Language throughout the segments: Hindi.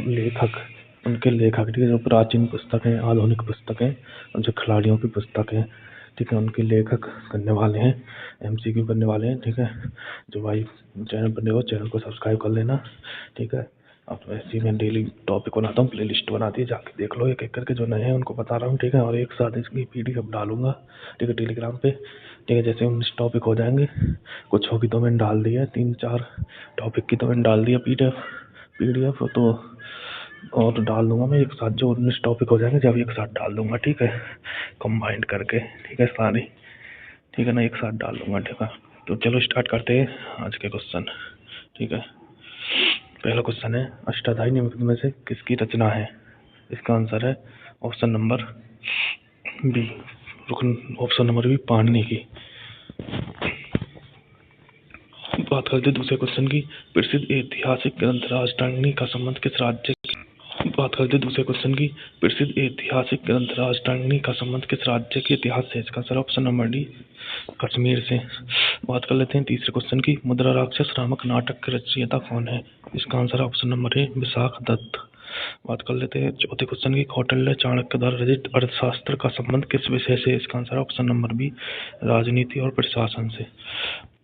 लेखक, उनके लेखक, ठीक है, जो प्राचीन पुस्तक हैं, आधुनिक पुस्तक हैं, जो खिलाड़ियों की पुस्तक है, ठीक है, उनके लेखक करने वाले हैं, MCQ करने वाले हैं, ठीक है। जो भाई चैनल पर नए हो, चैनल को सब्सक्राइब कर लेना, ठीक है। अब ऐसे ही मैं डेली टॉपिक बनाता हूँ, प्ले लिस्ट बना दी, जाके देख लो एक एक करके, जो नए हैं उनको बता रहा हूँ, ठीक है। और एक साथ इसकी PDF डालूंगा, ठीक है, टेलीग्राम पे, ठीक है। जैसे 19 टॉपिक हो जाएंगे, कुछ होगी तो मैंने डाल दिया, 3-4 टॉपिक की तो मैंने डाल दिया PDF तो, और डाल दूंगा मैं एक साथ, जो 19 टॉपिक हो जाएंगे जब एक साथ डाल दूंगा, ठीक है, कंबाइंड करके, ठीक है, सारी, ठीक है ना, एक साथ डाल दूंगा, ठीक है। तो चलो स्टार्ट करते हैं आज के क्वेश्चन, ठीक है। पहला क्वेश्चन है, अष्टाध्यायी निम्नलिखित में से किसकी रचना है? इसका आंसर है option number B, option number B, Panini की। बात करते हैं दूसरे क्वेश्चन की, प्रसिद्ध ऐतिहासिक ग्रंथ राजटांगनी का संबंध किस राज्य बात करते हैं दूसरे क्वेश्चन की, प्रसिद्ध ऐतिहासिक ग्रंथ राजटांगनी का संबंध किस राज्य के इतिहास से? इसका answer option number D, Kashmir से। बात कर लेते हैं तीसरे क्वेश्चन की, मुद्रा राक्षस नामक नाटक के रचयिता कौन है? इसका answer option number A, Vishakhadatta. बात कर लेते हैं चौथे क्वेश्चन की, कौटिल्य चाणक्य द्वारा रचित अर्थशास्त्र का संबंध किस विषय से? इसका आंसर ऑप्शन नंबर बी, राजनीति और प्रशासन से।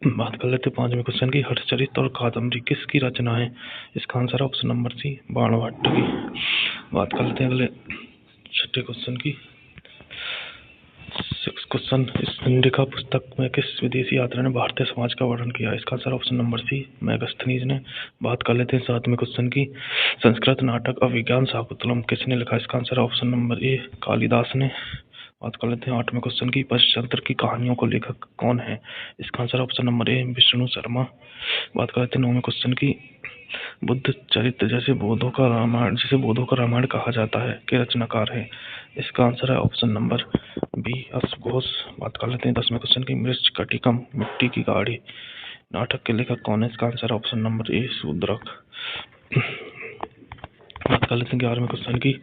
बात कर लेते हैं पांचवें क्वेश्चन की, हर्षचरित और कादम्बरी किसकी रचना है? इसका answer option number C, Banabhatta की। बात कर लेते हैं अगले छठे क्वेश्चन की, सिक्स क्वेश्चन, इस इंडिका पुस्तक में किस विदेशी यात्री ने भारतीय समाज का वर्णन किया? इसका answer option number C, Megasthenes ने। बात कर लेते हैं सातवें क्वेश्चन की, संस्कृत नाटक अभिज्ञान शाकुंतलम किसने लिखा? इसका आंसर ऑप्शन नंबर ए, कालिदास ने। बात कर लेते हैं आठवें क्वेश्चन की, पंचतंत्र की कहानियों को लेखक कौन है? इसका आंसर ऑप्शन नंबर ए, विष्णु शर्मा। बात कर लेते हैं नौवें क्वेश्चन की, बुद्ध चरित्र जिसे बोधों का रामायण कहा जाता है के रचनाकार है? इसका आंसर है ऑप्शन नंबर बी, अश्वघोष। बात कर लेते हैं 10वें क्वेश्चन की, मृच्छकटिकम मिट्टी की गाड़ी नाटक के लेखक कौन है? इसका आंसर ऑप्शन नंबर ए, शूद्रक। बात कर लेते हैं 11वें क्वेश्चन की,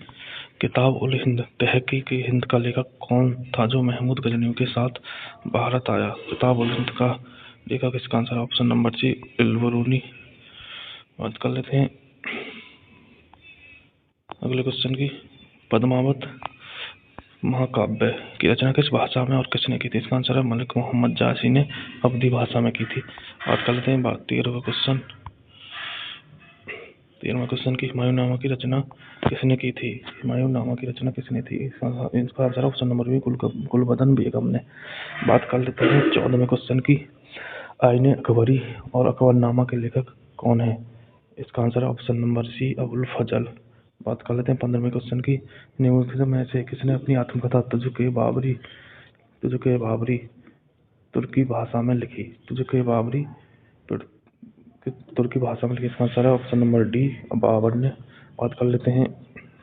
किताब उल हिंद तहकीक हिंद का लेखक कौन था जो महमूद गजनवी के साथ भारत आया? किताब उल हिंद का लेखक, इसका आंसर ऑप्शन नंबर सी, इल्बरूनी। बात कर लेते हैं अगले क्वेश्चन की, पद्मावत महाकाव्य की रचना किस भाषा में और किसने की थी? इसका आंसर है मलिक मोहम्मद जासी ने अवधी भाषा में की थी। बात कर लेते हैं 13वें क्वेश्चन की, हुमायूं नामा की रचना किसने की थी? हुमायूं नामा की रचना किसने थी? इसका answer option number B, Gulbadan Begum ने। बात कर लेते हैं 14वें क्वेश्चन की, आईने अकबरी और अकबरनामा के लेखक कौन है? इसका answer option number C, Abul Fazal. बात कर लेते हैं 15वें क्वेश्चन की, निम्नलिखित में से किसने अपनी आत्मकथा तुझके बाबरी तुर्की भाषा में लिखी? तुर्की भाषा में लिखी, इसका आंसर है ऑप्शन नंबर डी, बाबर ने। बात कर लेते हैं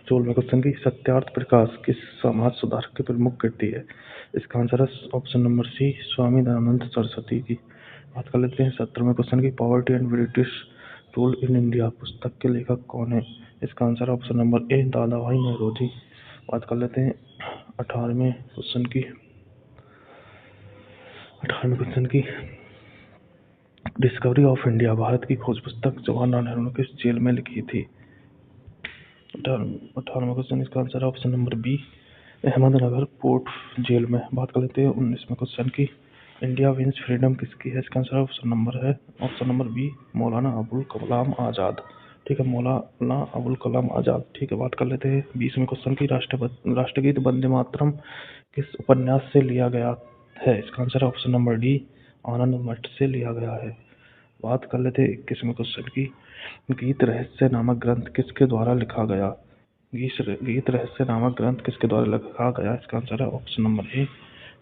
16वें क्वेश्चन की, सत्यार्थ प्रकाश किस समाज सुधारक की प्रमुख कृति है? इसका आंसर है ऑप्शन नंबर सी, स्वामी दयानंद सरस्वती की। बात कर लेते हैं 17वें क्वेश्चन की, poverty and British rule in India पुस्तक के लेखक कौन है? इसका आंसर है ऑप्शन नंबर ए, दादा भाई नौरोजी। बात कर लेते हैं 18वें क्वेश्चन की, डिस्कवरी ऑफ इंडिया भारत की खोज पुस्तक जवाहरलाल नेहरू ने किस जेल में लिखी थी? 18वां क्वेश्चन, इसका आंसर है option number B, Ahmednagar port jail में। बात कर लेते हैं 19वें क्वेश्चन की, इंडिया विंस फ्रीडम किसकी है? इसका answer option number B, Maulana Abul Kalam Azad. ठीक है, मौलाना अबुल कलाम आज़ाद। ठीक है, बात कर लेते हैं 20वें क्वेश्चन की, राष्ट्रगीत वंदे मातरम किस उपन्यास से लिया गया है? इसका आंसर ऑप्शन नंबर डी, आनंद मठ से लिया गया है। बात कर लेते हैं 21वें क्वेश्चन की, गीत रहस्य नामक ग्रंथ किसके द्वारा लिखा गया? गीत रहस्य नामक ग्रंथ किसके द्वारा लिखा गया? इसका आंसर है ऑप्शन नंबर ए,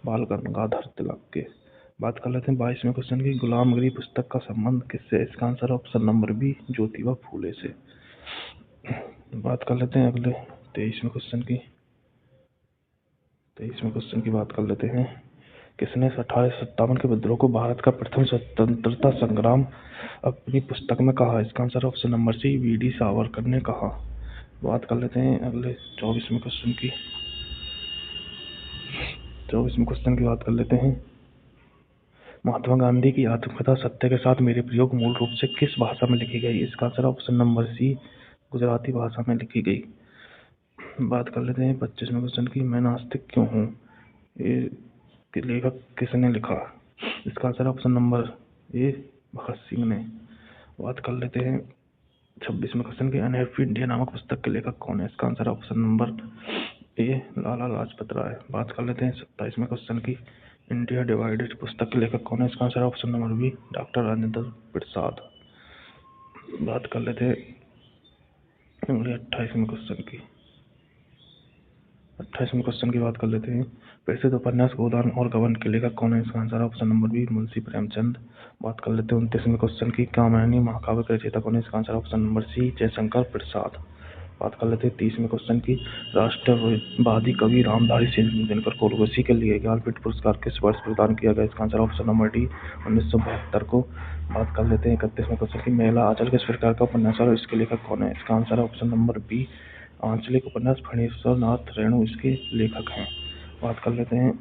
बाल गंगाधर तिलक के। बात कर लेते हैं 22वें क्वेश्चन की, गुलामगिरी पुस्तक का संबंध किससे है? इसका answer option number B, Jyotiba Phule से। बात कर लेते हैं अगले 23वें क्वेश्चन की बात कर लेते हैं, किसने 1857 के विद्रोह को भारत का प्रथम स्वतंत्रता संग्राम अपनी पुस्तक में कहा? इसका answer option number C, V D Savarkar ने कहा। बात कर लेते हैं अगले 24वें क्वेश्चन की बात कर लेते हैं, महात्मा गांधी की आत्मकथा सत्य के साथ मेरे प्रयोग मूल रूप से किस भाषा में लिखी गई? इसका answer option number C, Gujarati भाषा में लिखी गई। बात कर लेते हैं 25वें क्वेश्चन की, मैं नास्तिक क्यों हूँ, ये लेखक किसने लिखा। इसका answer option number A Bhagat Singh ने। बात कर लेते हैं 26वें क्वेश्चन की, अनहैप्पी इंडिया नामक पुस्तक के लेखक कौन है। इसका answer option number A Lala Lajpat Rai. बात कर लेते हैं 27वें क्वेश्चन की, इंडिया डिवाइडेड पुस्तक के लेखक कौन है। इसका answer option number B doctor Rajendra Prasad. बात कर लेते हैं 28वें क्वेश्चन की। 28वें क्वेश्चन की बात कर लेते हैं, प्रसिद्ध उपन्यास गोदान और गबन के लेखक कौन है। इसका answer option number B Munshi Premchand. बात कर लेते हैं 29वें क्वेश्चन की, कामायनी महाकाव्य के रचयिता कौन है। इसका answer option number C Jaishankar Prasad. बात कर लेते हैं 30वें क्वेश्चन की, राष्ट्रवादी कवि रामधारी सिंह दिनकर को उर्वशी के लिए ज्ञानपीठ पुरस्कार किस वर्ष प्रदान किया गया। इसका आंसर ऑप्शन नंबर डी 1972 को। बात कर लेते हैं 31वें क्वेश्चन की, मेला आंचल किस प्रकार का उपन्यास है और इसके लेखक कौन है। इसका आंसर ऑप्शन नंबर बी आंचलिक उपन्यास फणीश्वर नाथ रेणु इसके लेखक हैं। बात कर लेते हैं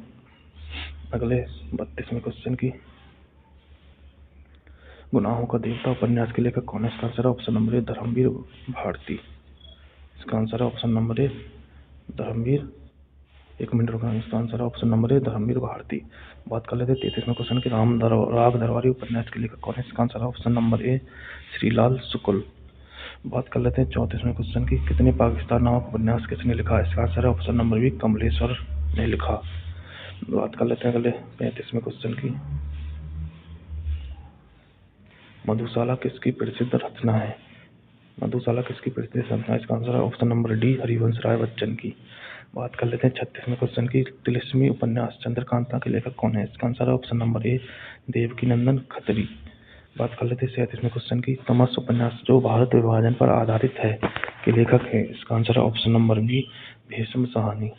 अगले 32वें क्वेश्चन की, गुनाहों का देवता उपन्यास के लेखक कौन है। इसका answer option number A Dharamvir Bharati. इसका आंसर है ऑप्शन नंबर ए धर्मवीर, एक मिनट रुकना, इसका आंसर है option number A Dharamvir Bharati. बात कर लेते हैं 33वें क्वेश्चन की, राग दरबारी उपन्यास के लेखक कौन है। इसका आंसर है ऑप्शन नंबर ए श्रीलाल शुक्ल। बात कर लेते हैं 34वें क्वेश्चन की, कितने पाकिस्तान नामक उपन्यास किसने लिखा है। इसका आंसर है ऑप्शन नंबर बी कमलेश्वर ने लिखा। बात कर लेते हैं अगले 35वें क्वेश्चन की, मधुशाला किसकी प्रसिद्ध रचना है। मधुशाला किसकी प्रसिद्ध रचना है। इसका आंसर है option number D Harivansh Rai Bachchan की। बात कर लेते हैं 36वें क्वेश्चन की, तिलिस्मी उपन्यास चंद्रकांता के लेखक कौन है। इसका आंसर है ऑप्शन नंबर ए देवकीनंदन खत्री। बात कर लेते हैं 37वें क्वेश्चन की, तमस उपन्यास जो भारत विभाजन पर आधारित है के लेखक है। इसका आंसर है option number B Bhisham Sahni.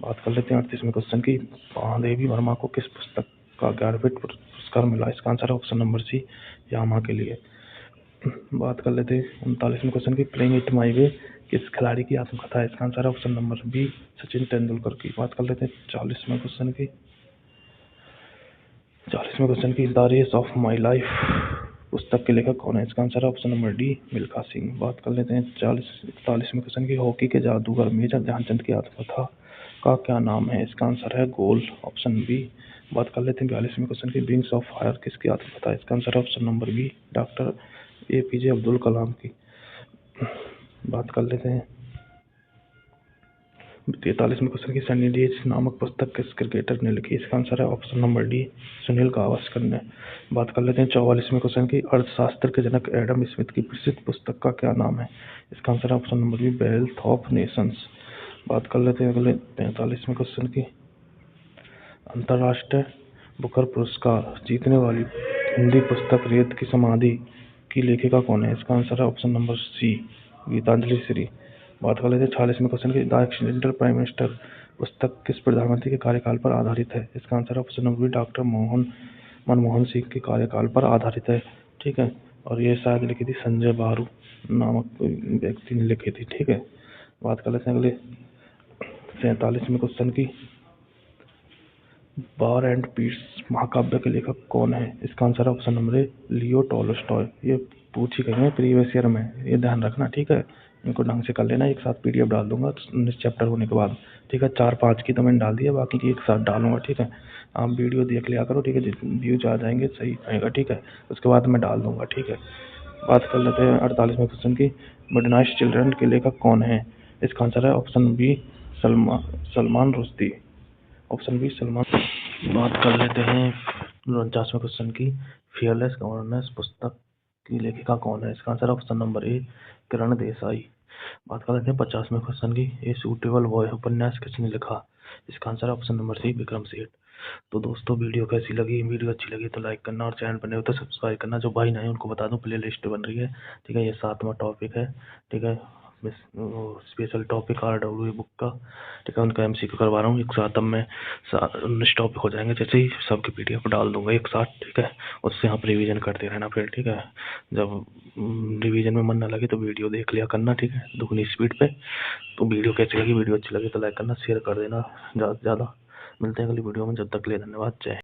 बात कर लेते हैं 38वें क्वेश्चन की, महादेवी वर्मा को किस पुस्तक का ज्ञानपीठ पुरस्कार मिला। इसका आंसर है ऑप्शन नंबर सी यामा के लिए। बात कर लेते हैं 39वें क्वेश्चन की, प्लेइंग इट माई वे किस खिलाड़ी की आत्मकथा है। इसका आंसर है option number B Sachin Tendulkar की। बात कर लेते हैं 40वें क्वेश्चन की, 40वें क्वेश्चन की, the race of my life पुस्तक के लेखक कौन है। इसका आंसर है option number D Milkha Singh. बात कर लेते हैं 41वें क्वेश्चन की, हॉकी के जादूगर मेजर ध्यानचंद की आत्मकथा का क्या नाम है। इसका आंसर है गोल, ऑप्शन बी। बात कर लेते हैं 42वें क्वेश्चन की, विंग्स ऑफ फायर किसकी आत्मकथा है। इसका आंसर है option number B doctor APJ Abdul Kalam की। बात कर लेते हैं 43वें क्वेश्चन की, सनी डे नामक पुस्तक किस क्रिकेटर ने लिखी। इसका आंसर है option number D Sunil Gavaskar ने। बात कर लेते हैं 44वें क्वेश्चन की, अर्थशास्त्र के जनक एडम स्मिथ की प्रसिद्ध पुस्तक का क्या नाम है। इसका आंसर है option number B wealth of nations. बात कर लेते हैं अगले 45वें क्वेश्चन की, अंतर्राष्ट्रीय बुकर पुरस्कार जीतने वाली हिंदी पुस्तक रेत की समाधि की लेखिका कौन है। इसका आंसर है option number C Geetanjali Shree. बात कर लेते हैं 46वें क्वेश्चन की, द एक्सीडेंटल प्राइम मिनिस्टर पुस्तक किस प्रधानमंत्री के कार्यकाल पर आधारित है। इसका आंसर है option number B doctor Manmohan Singh के कार्यकाल पर आधारित है। ठीक है, और ये शायद लिखी थी संजय बारू नामक व्यक्ति ने लिखी थी। ठीक है, बात कर लेते हैं अगले 47वें क्वेश्चन की, वार एंड पीस महाकाव्य के लेखक कौन है। इसका आंसर है ऑप्शन नंबर ए लियो टॉलस्टॉय। ये पूछी गई है प्रीवियस ईयर में, ये ध्यान रखना। ठीक है, इनको ढंग से कर लेना, एक साथ PDF डाल दूंगा 19 चैप्टर होने के बाद। ठीक है, 4-5 की तो मैंने डाल दी है, बाकी की एक साथ डालूंगा। ठीक है, आप वीडियो देख लिया करो। ठीक है, व्यूज आ जाएंगे सही आएगा। ठीक है, उसके बाद मैं डाल दूंगा। ठीक है, बात कर लेते हैं 48वें क्वेश्चन की, मिडनाइट चिल्ड्रन के लेखक कौन है। इसका आंसर है option B Salman Rushdie, option B Salman. बात कर लेते हैं 49वें क्वेश्चन की, फियरलेस गवर्नेंस पुस्तक की लेखिका कौन है। इसका answer option number A Kiran Desai. बात कर लेते हैं 50वें क्वेश्चन की, ए सूटेबल बॉय उपन्यास किसने लिखा। इसका answer option number C Vikram Seth. तो दोस्तों वीडियो कैसी लगी, वीडियो अच्छी लगी तो लाइक करना और चैनल पर नए हो तो सब्सक्राइब करना। जो भाई नए उनको बता दूं प्ले लिस्ट बन रही है। ठीक है, ये 7वां टॉपिक है। ठीक है, स्पेशल टॉपिक RWA बुक का। ठीक है, उनका MCQ करवा रहा हूँ एक साथ। अब मैं 19 टॉपिक हो जाएंगे, जैसे ही सबके PDF डाल दूंगा एक साथ। ठीक है, उससे आप रिवीजन करते रहना फिर। ठीक है, जब रिवीजन में मन ना लगे तो वीडियो देख लिया करना। ठीक है, दुगनी स्पीड पे। तो वीडियो कैसी लगी, वीडियो अच्छी लगी तो लाइक करना, शेयर कर देना ज़्यादा से ज़्यादा। मिलते हैं अगली वीडियो में, जब तक के लिए धन्यवाद, जय हिंद।